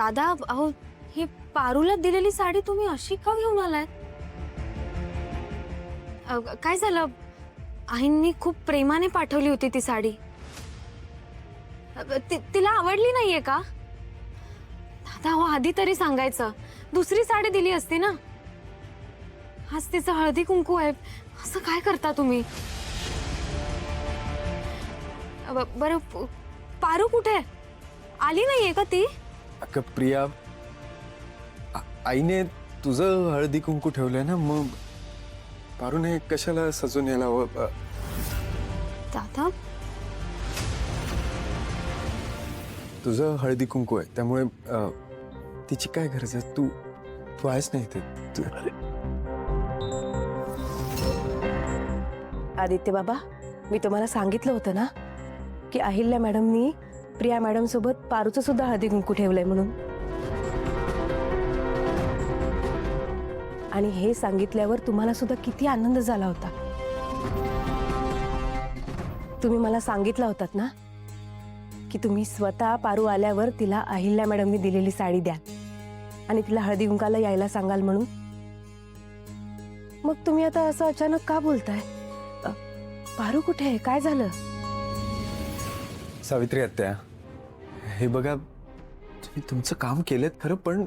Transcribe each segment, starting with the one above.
दादा, अहो ही पारूला दिलेली साडी तुम्ही अशी का घेऊन आलाय? काय झालं? आईंनी खूप प्रेमाने पाठवली होती ती साडी. तिला आवडली नाहीये का? दादा, हो आधी तरी सांगायचं. दुसरी साडी दिली असती ना. आज तिचं हळदी कुंकू आहे, असं काय करता तुम्ही? बरं, पारू कुठे? आली नाहीये का ती? अगं प्रिया, आईने तुझं हळदी कुंकू ठेवलंय ना, मग पारूने कशाला सजून यायला हवं? दादा, तुझं हळदी कुंकू आहे त्यामुळे तिची काय गरज आहे? तू तू आहेस नाही ते. आदित्य बाबा, मी तुम्हाला सांगितलं होतं ना की अहिल्या मॅडमनी प्रिया मॅडम सोबत पारूचं सुद्धा हळदी कुंकू ठेवलंय म्हणून. आणि हे सांगितल्यावर तुम्हाला सुद्धा किती आनंद झाला होता. तुम्ही मला सांगितलं होतात ना की तुम्ही स्वतः पारू आल्यावर तिला अहिल्या मॅडमनी दिलेली साडी द्या आणि तिला हळदी कुंकाला यायला सांगाल म्हणून. मग तुम्ही आता असं अचानक का बोलताय? पारू कुठे आहे? काय झालं? सावित्री आत्या, हे बघा, तुम्ही तुमचं काम केलेत खरं, पण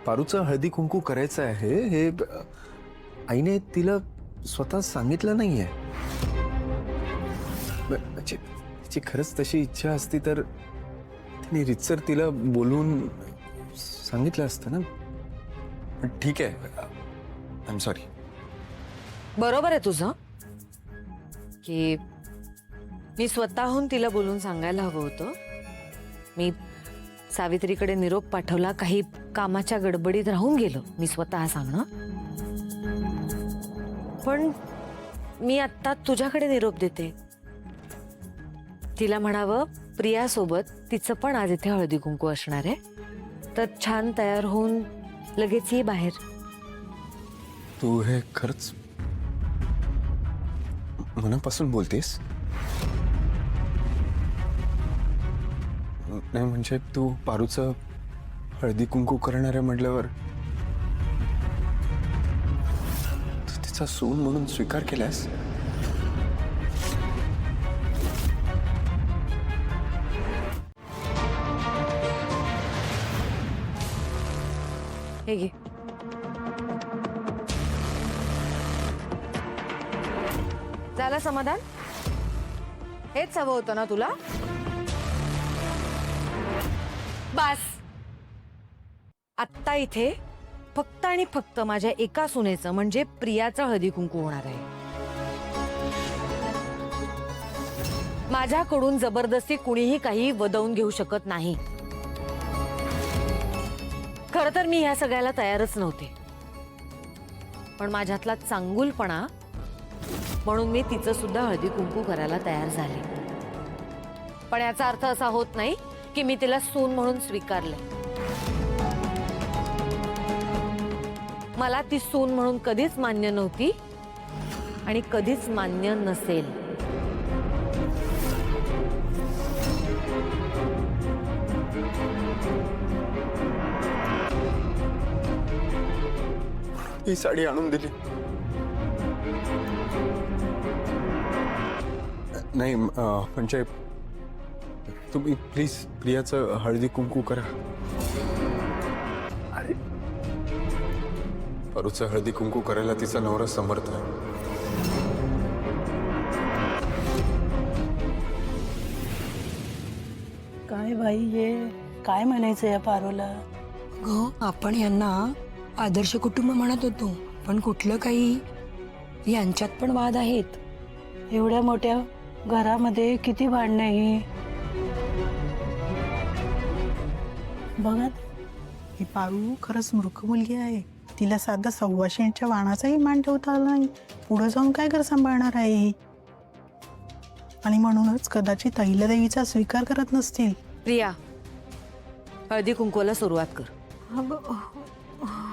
पारूचं हळदी कुंकू करायचं आहे हे आईने तिला स्वतः सांगितलं नाहीये. तिची खरंच तशी इच्छा असती तर तिने रितसर तिला बोलून सांगितलं असतं ना. पण ठीक आहे, आय एम सॉरी. बरोबर आहे तुझं की मी स्वतःहून तिला बोलून सांगायला हवं होतं. मी सावित्रीकडे निरोप पाठवला, काही कामाच्या गडबडीत राहून गेलो मी स्वतः सांगणं. पण मी आत्ता तुझ्याकडे निरोप देते. तिला म्हणावं प्रियासोबत तिचं पण आज इथे हळदी कुंकू असणार आहे, तर छान तयार होऊन लगेच ये बाहेर. तू हे खरंच मनापासून बोलतेस? नाही म्हणजे तू पारूचं हळदी कुंकू करणार आहे म्हटल्यावर तू तिचा सून म्हणून स्वीकार केलास? हे घे. झालं समाधान? हेच हवं होतं ना तुला? बस आत्ता इथे फक्त आणि फक्त माझ्या एका सुनेचं म्हणजे प्रियाचं हळदी कुंकू होणार आहे. माझ्याकडून जबरदस्ती कुणीही काही वदवून घेऊ शकत नाही. खरं तर मी ह्या सगळ्याला तयारच नव्हते, पण माझ्यातला चांगुलपणा म्हणून मी तिचं सुद्धा हळदी कुंकू करायला तयार झाले. पण याचा अर्थ असा होत नाही की मी तिला सून म्हणून स्वीकारले. मला ती सून म्हणून कधीच मान्य नव्हती आणि कधीच मान्य नसेल. ही साडी आणून दिली नाही, म्हणजे तुम्ही प्लीज प्रियाचं हळदी कुंकू करा. अरे, पारूचं हळदी कुंकू करायला तिचा नवरा समर्थ आहे. काय बाई, हे काय म्हणायचं या पारूला? आपण यांना आदर्श कुटुंब म्हणत होतो, पण कुठलं काही, यांच्यात पण वाद आहेत. एवढ्या मोठ्या घरामध्ये किती भांडणं ही. बघा, ही पारू खरंच मूर्ख मुलगी आहे. तिला साधा सव्वाशेच्या वाणाचाही मान ठेवता आला नाही. पुढे जाऊन काय घर सांभाळणार आहे ही? आणि म्हणूनच कदाचित अहिल्यादेवीचा स्वीकार करत नसतील. प्रिया, हळदी कुंकूला सुरुवात कर.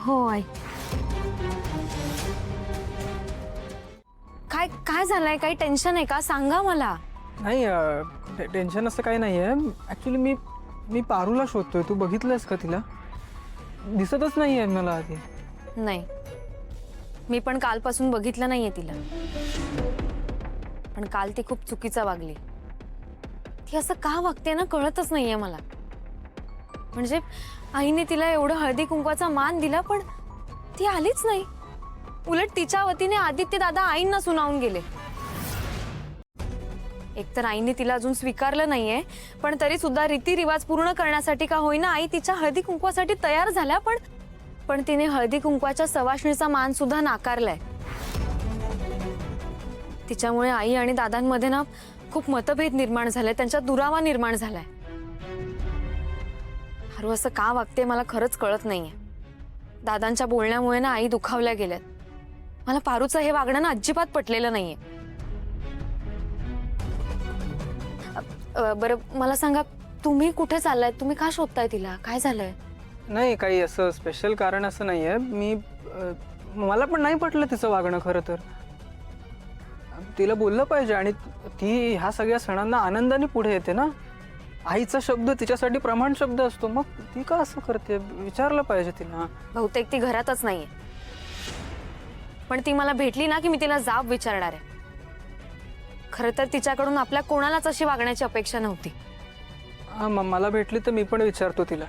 हो आई. काय काय झालंय? काही टेन्शन आहे का? सांगा मला. नाही, टेन्शन असं काही नाही आहे. ॲक्च्युली मी मी पारूला शोधतोय. तू बघितलंस का तिला? दिसतच नाही आहे मला आधी. नाही, मी पण कालपासून बघितलं नाहीये तिला. पण काल ती खूप चुकीचं वागली. ती असं का वागते ना कळतच नाहीये मला. म्हणजे आईने तिला एवढं हळदी कुंकवाचा मान दिला पण ती आलीच नाही. उलट तिच्या वतीने आदित्य दादा आईंना सुनावून गेले. एकतर आईने तिला अजून स्वीकारलं नाहीये, पण तरी सुद्धा रीतिरिवाज पूर्ण करण्यासाठी का होईना आई तिच्या हळदी कुंकवासाठी तयार झाल्या. पण तिने हळदी कुंकवाच्या सवाष्णीचा मान सुद्धा नाकारलाय. तिच्यामुळे आई आणि दादांमध्ये ना खूप मतभेद निर्माण झाले, त्यांच्यात दुरावा निर्माण झालाय. पारू असं का वागते मला खरंच कळत नाहीये. दादांच्या बोलण्यामुळे ना आई दुखावल्या गेल्यात. मला पारूचं हे वागणं ना अजिबात पटलेलं नाहीये. बरं मला सांगा, तुम्ही कुठे चाललाय? तुम्ही का शोधताय तिला? काय झालंय? नाही, काही असं स्पेशल कारण असं नाही आहे. मला पण नाही पटलं तिचं वागणं. खरं तर तिला बोललं पाहिजे. आणि ती ह्या सगळ्या सणांना आनंदाने पुढे येते ना. आईचा शब्द तिच्यासाठी प्रमाण शब्द असतो. मग ती का असं करते? विचारलं पाहिजे तिला. बहुतेक ती घरातच नाहीये. पण ती मला भेटली ना की मी तिला जाब विचारणार आहे. खरं तर तिच्याकडून आपल्या कोणालाच अशी वागण्याची अपेक्षा नव्हती. मला भेटली तर मी पण विचारतो तिला.